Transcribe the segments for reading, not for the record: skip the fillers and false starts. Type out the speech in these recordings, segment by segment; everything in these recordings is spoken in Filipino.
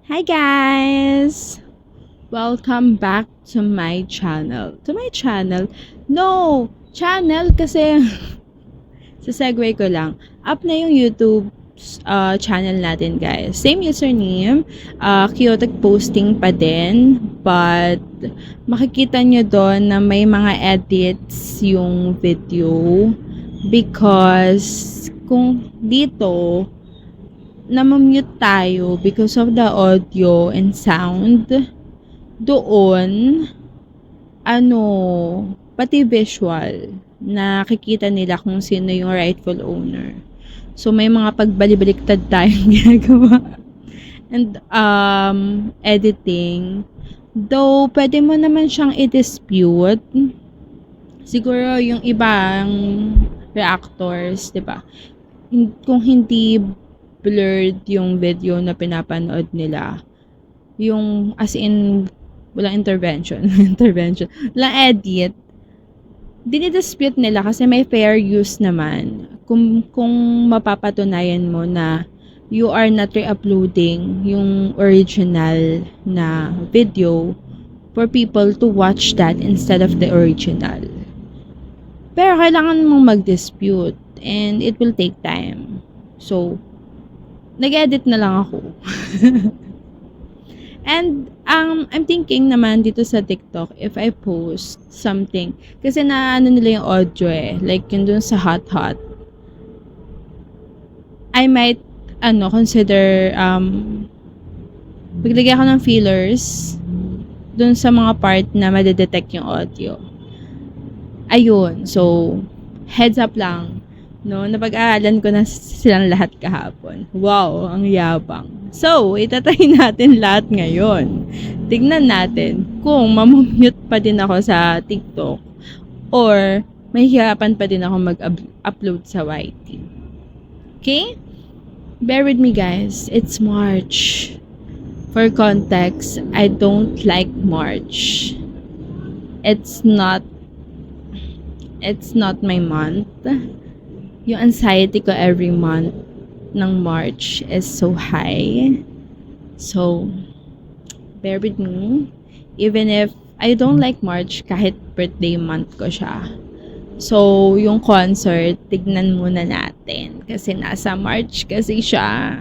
Hi guys! Welcome back to my channel. To my channel? No! Channel kasi sa segue ko lang. Up na yung YouTube channel natin guys. Same username. Chaotic posting pa din. But makikita nyo doon na may mga edits yung video. Because kung dito namamute tayo because of the audio and sound, doon, ano, pati visual, nakikita nila kung sino yung rightful owner. So, may mga pagbaliktad tayong ginagawa. And, editing. Though, pwede mo naman siyang i-dispute. Siguro, yung ibang reactors, di ba? Kung hindi blurred yung video na pinapanood nila, yung as in walang intervention walang edit, dinidispute nila kasi may fair use naman kung mapapatunayan mo na you are not re-uploading yung original na video for people to watch that instead of the original. Pero kailangan mong mag-dispute and it will take time. So, nag-edit na lang ako. And I'm thinking naman dito sa TikTok, if I post something, kasi na ano nila yung audio like yun dun sa hot, I might, consider, maglagay ako ng fillers dun sa mga part na madedetect yung audio. Ayun, so, heads up lang. No, napag-aaralan ko na silang lahat kahapon. Wow, ang yabang. So, itatry natin lahat ngayon. Tignan natin kung mamumute pa din ako sa TikTok or mahihirapan pa din ako mag-upload sa YT. Okay? Bear with me guys. It's March. For context, I don't like March. It's not my month. Yung anxiety ko every month ng March is so high. So, bear with me. Even if I don't like March, kahit birthday month ko siya. So, yung concert, tignan muna natin. Kasi nasa March kasi siya.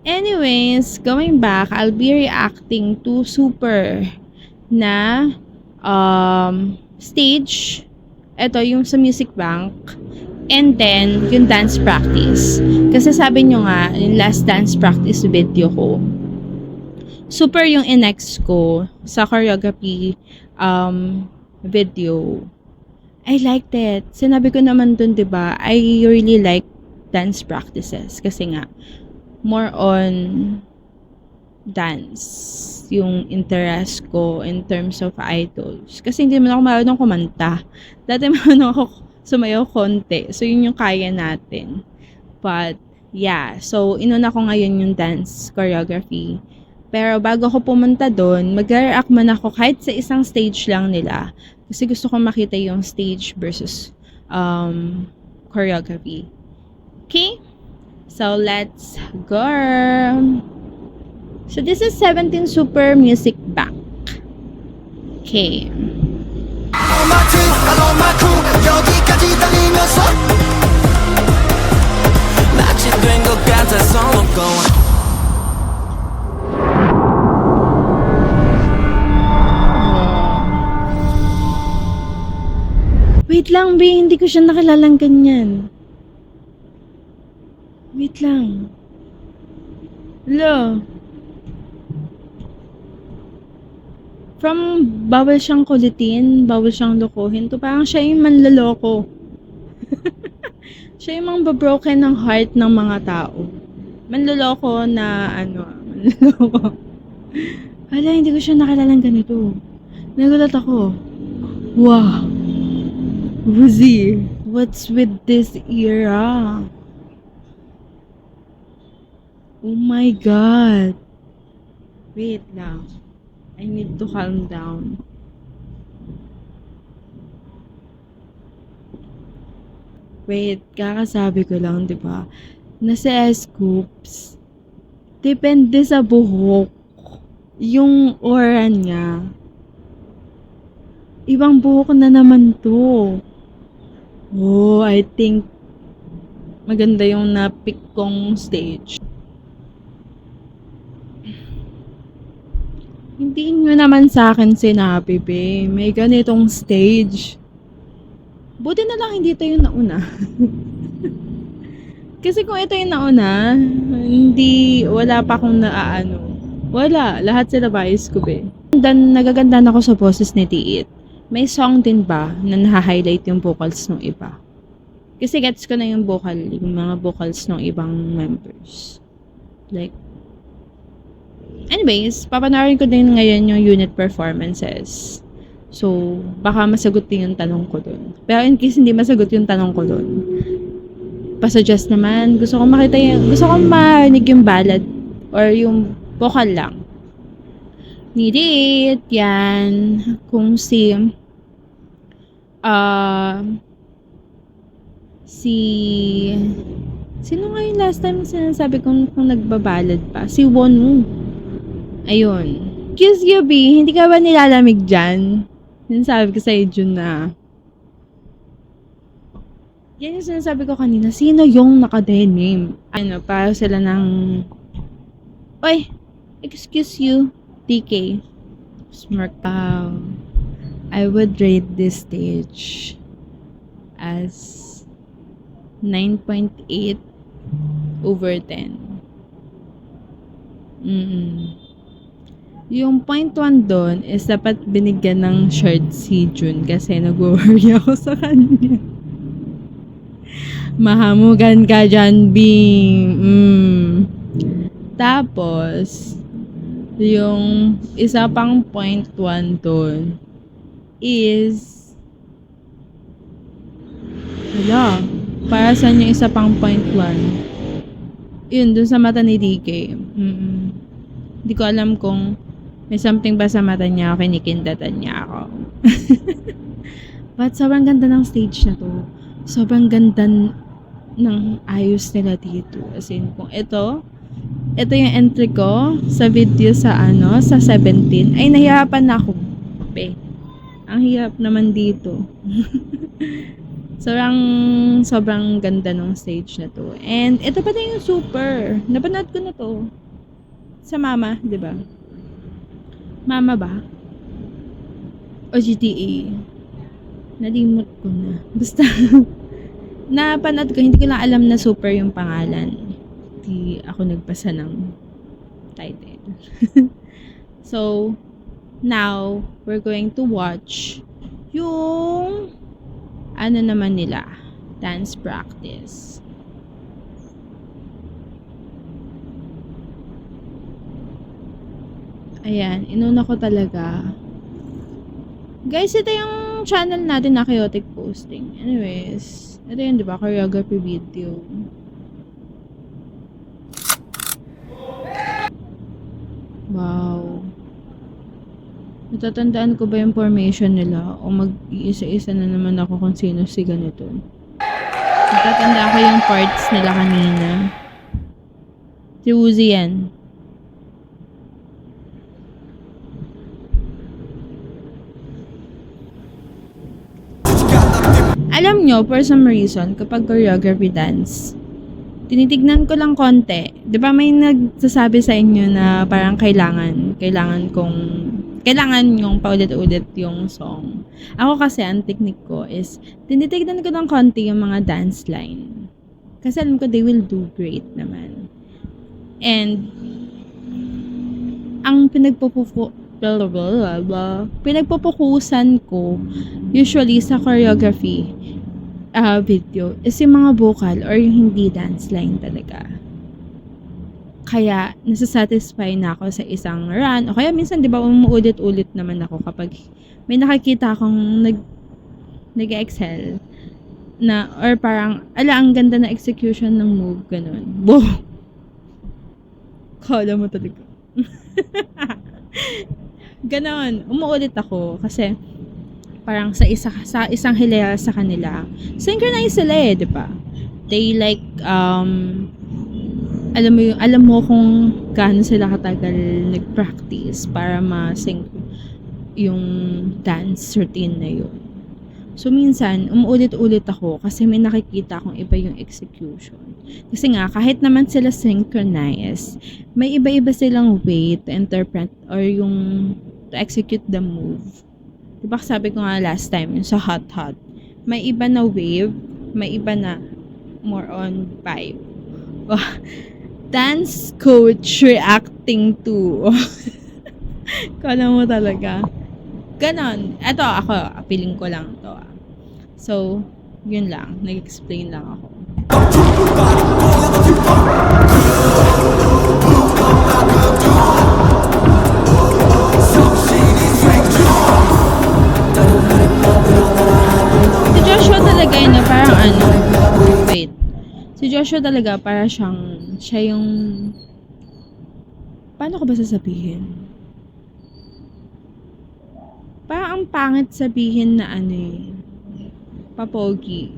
Anyways, going back, I'll be reacting to Super na stage. Ito, yung sa Music Bank. And then, yung dance practice. Kasi sabi nyo nga, yung last dance practice video ko, super yung in-next ko sa choreography video. I liked it. Sinabi ko naman dun, diba, I really like dance practices. Kasi nga, more on dance yung interest ko in terms of idols. Kasi hindi naman ako marunong kumanta. Dati marunong ako sumayaw konti. So, yun yung kaya natin. But, yeah. So, inuna ko ngayon yung dance choreography. Pero bago ako pumunta doon, mag-react man ako kahit sa isang stage lang nila. Kasi gusto ko makita yung stage versus choreography. Okay? So, let's go! So, this is 17 Super Music Bank. Okay. Wait lang, B. Hindi ko siya nakilalang ganyan. Wait lang. Hello. From bawal siyang kulitin, bawal siyang lokohin, to parang siya yung manloloko. Siya yung mga broken ng heart ng mga tao. Manloloko na manloloko. Hala, hindi ko siya nakilalang ganito. Nagulat ako. Wow. Woozy, what's with this era? Oh my God. Wait lang. I need to calm down. Wait, kakasabi ko lang, di ba? Nasa S-Scoops, Depende sa buhok. Yung aura niya. Ibang buhok na naman to. Oh, I think maganda yung na-pick kong stage. Hindi nyo naman sa akin sinabi, be. May ganitong stage. Buti na lang hindi ito yung nauna. Kasi kung ito yung nauna, wala pa akong naaano. Wala, lahat sila bias ko, be. Dan, nagaganda ako sa boses ni Tiit. May song din ba na naha-highlight yung vocals ng iba? Kasi gets ko na yung mga vocals ng ibang members. Like, anyways, papanoorin ko din ngayon yung unit performances. So, baka masagot din yung tanong ko dun. Pero in case hindi masagot yung tanong ko dun, pasuggest naman. Gusto kong marinig yung ballad or yung vocal lang. Need it. Yan. Kung sino nga yung last time sinasabi kong nagbabalad pa? Si Wonwoo. Ayun. Kiss you, B. Hindi ka ba nilalamig dyan? Sinasabi ko sa'yo, Jun, na. Yan yung sinasabi ko kanina. Sino yung naka-denim? Para sila ng... Oy! Excuse you, TK. Smirk. I would rate this stage as 9.8 over 10. Yung 0.1 doon is dapat binigyan ng short si Jun kasi nag-worry ako sa kanya. Mahamugan ka dyan, Bing. Tapos, yung isa pang 0.1 doon is para saan yung isa pang 0.1? Yun, dun sa mata ni DK. Hindi ko alam kung may something ba sa mata niya o kinikindatan niya ako. But sobrang ganda ng stage na to. Sobrang ganda ng ayos nila dito. As in, kung ito yung entry ko sa video sa 17. Ay, nahihirapan na ako. Ang hirap naman dito. Sobrang ganda ng stage na to. And ito pa din yung super. Napanood ko na to. Sa Mama, di ba? Mama ba? O GTA? Nalimot ko na. Basta, napanood ko, hindi ko lang alam na super yung pangalan. Hindi ako nagpasa ng title. So, now, we're going to watch yung naman nila, dance practice. Ayan, inuna ko talaga. Guys, ito yung channel natin na Chaotic Posting. Anyways, ito yun, di ba? Choreography video. Wow. Natatandaan ko ba yung formation nila? O mag-iisa-isa na naman ako kung sino si ganito. Natatandaan ko yung parts nila kanina. Si Woozy yan. Alam nyo, for some reason, kapag choreography dance, tinitignan ko lang konti. Di ba may nagsasabi sa inyo na parang kailangan yung paulit-ulit yung song. Ako kasi, ang technique ko is, tinitignan ko ng konti yung mga dance line. Kasi alam ko, they will do great naman. And, ang pinagpupukusan ko, usually sa choreography video, is yung mga vocal or yung hindi dance line talaga. Kaya, nasasatisfy na ako sa isang run. O kaya minsan, di ba, umuulit-ulit naman ako kapag may nakikita akong nag-excel na, or parang, ang ganda na execution ng move, ganun. Boom! Kala mo talaga. Ganon, umuulit ako kasi parang sa isang hilera sa kanila, synchronize sila di ba? They like alam mo kung gaano sila katagal nag-practice para ma-sync yung dance routine na yun. So, minsan, umuulit-ulit ako kasi may nakikita akong iba yung execution. Kasi nga, kahit naman sila synchronize, may iba-iba silang way to interpret or yung to execute the move. Diba sabi ko nga last time, yung sa hot, may iba na wave, may iba na more on vibe. Dance coach reacting to. Kala mo talaga. Ganon. Eto, ako, feeling ko lang to. So, yun lang. Nag-explain lang ako. Si Joshua talaga yun, parang ano, wait. Si Joshua talaga, para siya yung, paano ko ba sasabihin? Parang ang pangit sabihin na ano papogi.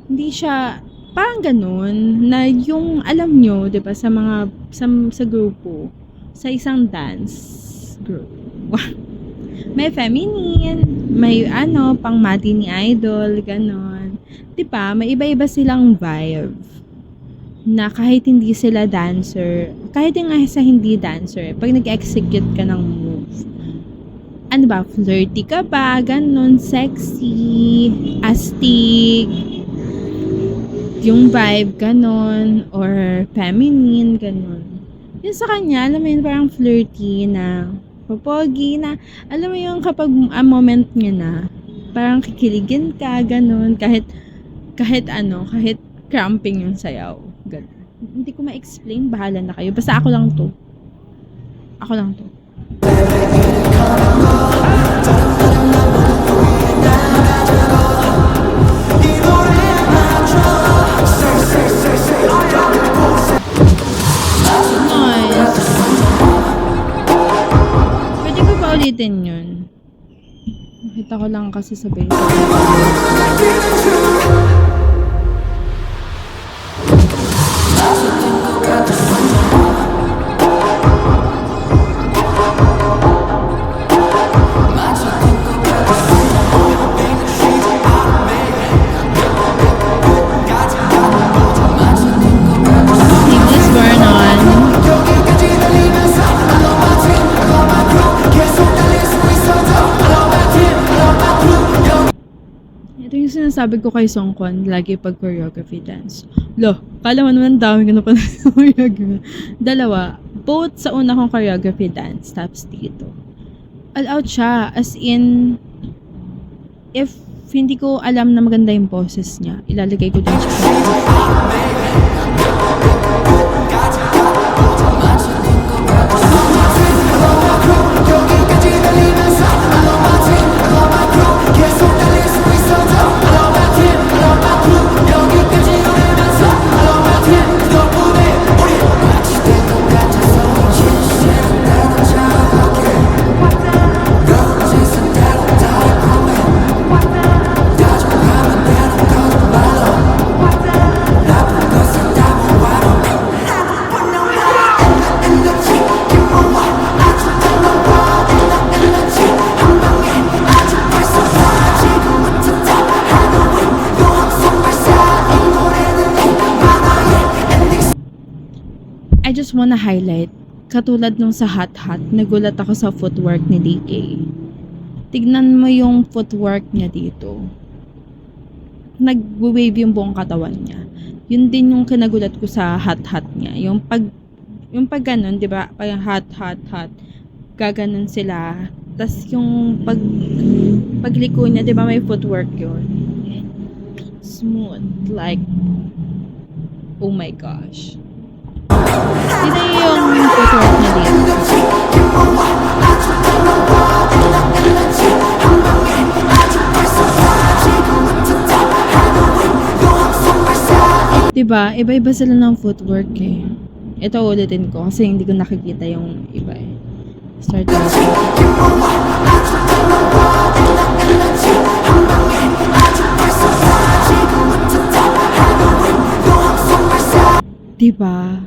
Hindi siya, parang ganun, na yung, alam nyo, diba, sa mga, sa grupo, sa isang dance group, may feminine, may pang mati ni idol, ganon. Diba, may iba-iba silang vibe, na kahit hindi sila dancer, kahit yung sa hindi dancer, pag nag-execute ka ng move, ano ba, flirty ka ba, ganon, sexy, astig, yung vibe, ganon, or feminine, ganon. Yun sa kanya, alam mo yun, parang flirty na, popogi na, alam mo yung kapag moment niya na, parang kikiligin ka, ganon, kahit cramping yung sayaw, ganon. Hindi ko ma-explain, bahala na kayo, basta ako lang to. Pwede ko pa ulitin yun. Nakita ko lang kasi sa base. Sinasabi ko kay Songkwon, lagi pag choreography dance. Kala mo naman dami ko na pa choreography. Dalawa, both sa una kong choreography dance, tapos dito. All out siya, as in, if hindi ko alam na maganda yung poses niya, ilalagay ko din siya. I just wanna highlight, katulad nung sa Hot, nagulat ako sa footwork ni DK. Tignan mo yung footwork niya dito. Nag-wave yung buong katawan niya. Yun din yung kinagulat ko sa Hot niya. Yung pag ganun, di ba? Pag hot, gaganon sila. Tas yung pagliko niya, di ba may footwork yun? Smooth, like, oh my gosh. Sino yung footwork niya dito? Diba? Iba-iba sila ng footwork eh. Ito ulitin ko kasi hindi ko nakikita yung iba eh. Start natin. 'Di ba?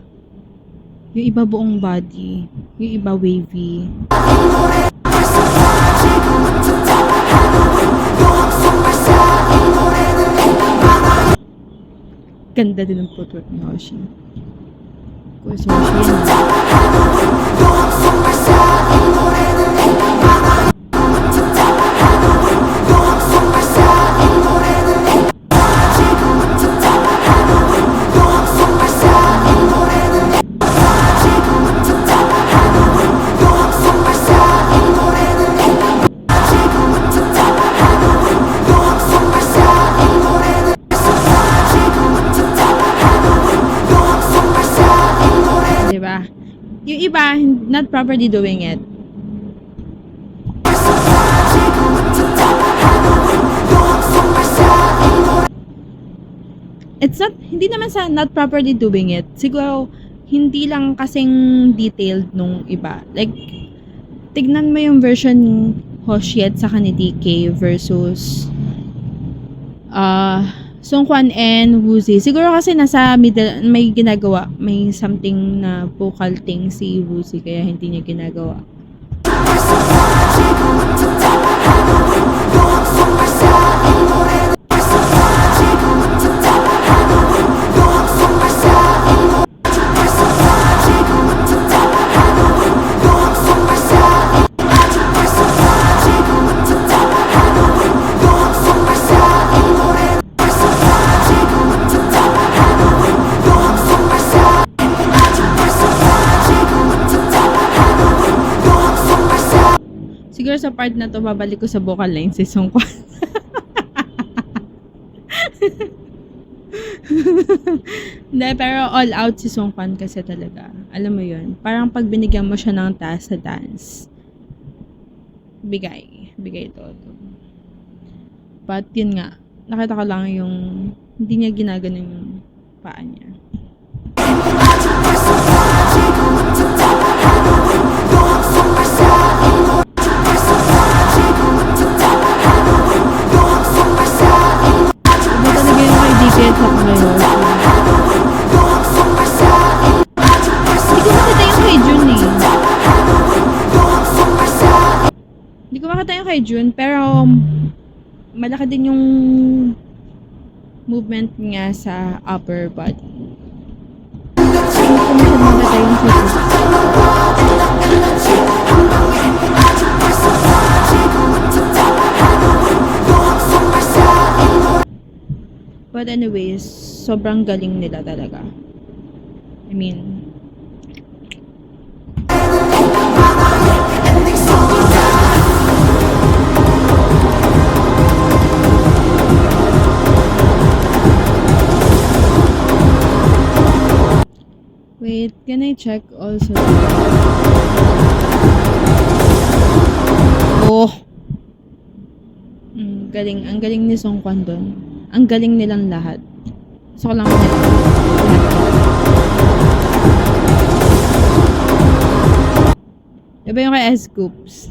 Yung iba buong body, yung iba wavy. Ganda din ng footwork ni Hoshi. Of course, Hoshi yan. Diba? Yung iba, not properly doing it. It's not, hindi naman sa not properly doing it. Siguro, hindi lang kasing detailed nung iba. Like, tignan mo yung version ni Hoshi at saka ni DK versus Sungkwan and Woozi. Siguro kasi nasa middle, may ginagawa. May something na vocal thing si Woozi kaya hindi niya ginagawa. Siguro sa part na to, babalik ko sa vocal line si Sungkwan. Hindi, pero all out si Sungkwan kasi talaga. Alam mo yun, parang pag binigyan mo siya ng task sa dance, bigay todo. But yun nga, nakita ko lang yung hindi niya ginaganon yung paa niya. Kahit ako ngayon. Hindi ko makita yung kay Jun, pero malaki din yung movement niya sa upper body. Hindi ko makita yung physics. But anyways, sobrang galing nila talaga. I mean, wait, can I check also? Oh! Galing. Ang galing ni Sungkwan doon. Ang galing nilang lahat. Gusto ko lang nila. Diba yung kay S-Scoops?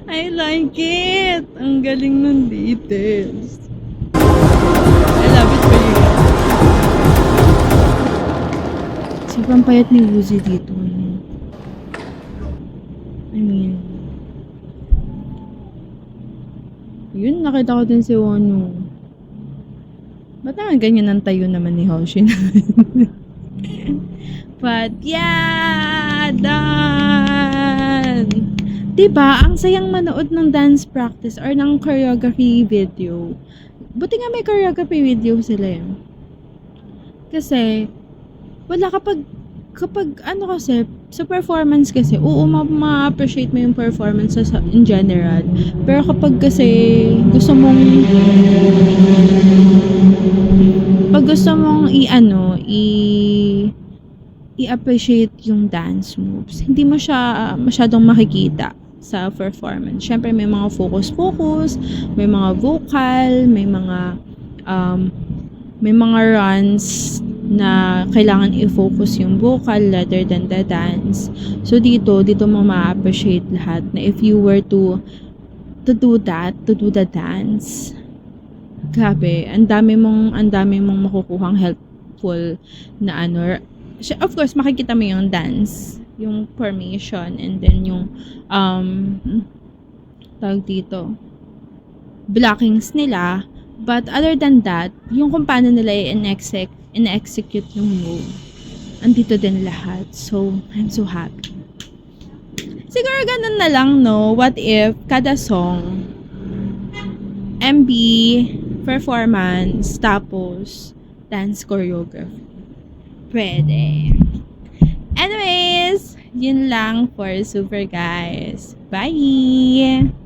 I like it! Ang galing ng details. I love it for you. Sobrang payat ni Woozi dito. I mean, yun, nakita ko din si Wonu. Ba't naman ganyan ang tayo naman ni Hoshi? But yeah, done! Diba, ang sayang manood ng dance practice or ng choreography video. Buti nga may choreography video sila yun. Kasi, wala kapag ano kasi, sa performance kasi, oo, ma-appreciate mo yung performance in general. Pero kapag kasi gusto mong i-appreciate yung dance moves, hindi mo siya masyadong makikita sa performance. Syempre may mga focus, may mga vocal, may mga runs na kailangan i-focus yung vocal rather than the dance. So dito mo ma-appreciate lahat na if you were to do the dance, grabe, ang dami mong makukuhang helpful na ano. Of course, makikita mo yung dance, yung formation, and then yung tawag dito, blockings nila. But other than that, yung kung paano nila in-execute yung move, andito din lahat. So, I'm so happy. Siguro ganun na lang, no? What if kada song, MB, performance, tapos dance choreography? Pwede. Anyways, yun lang for Super Guys. Bye!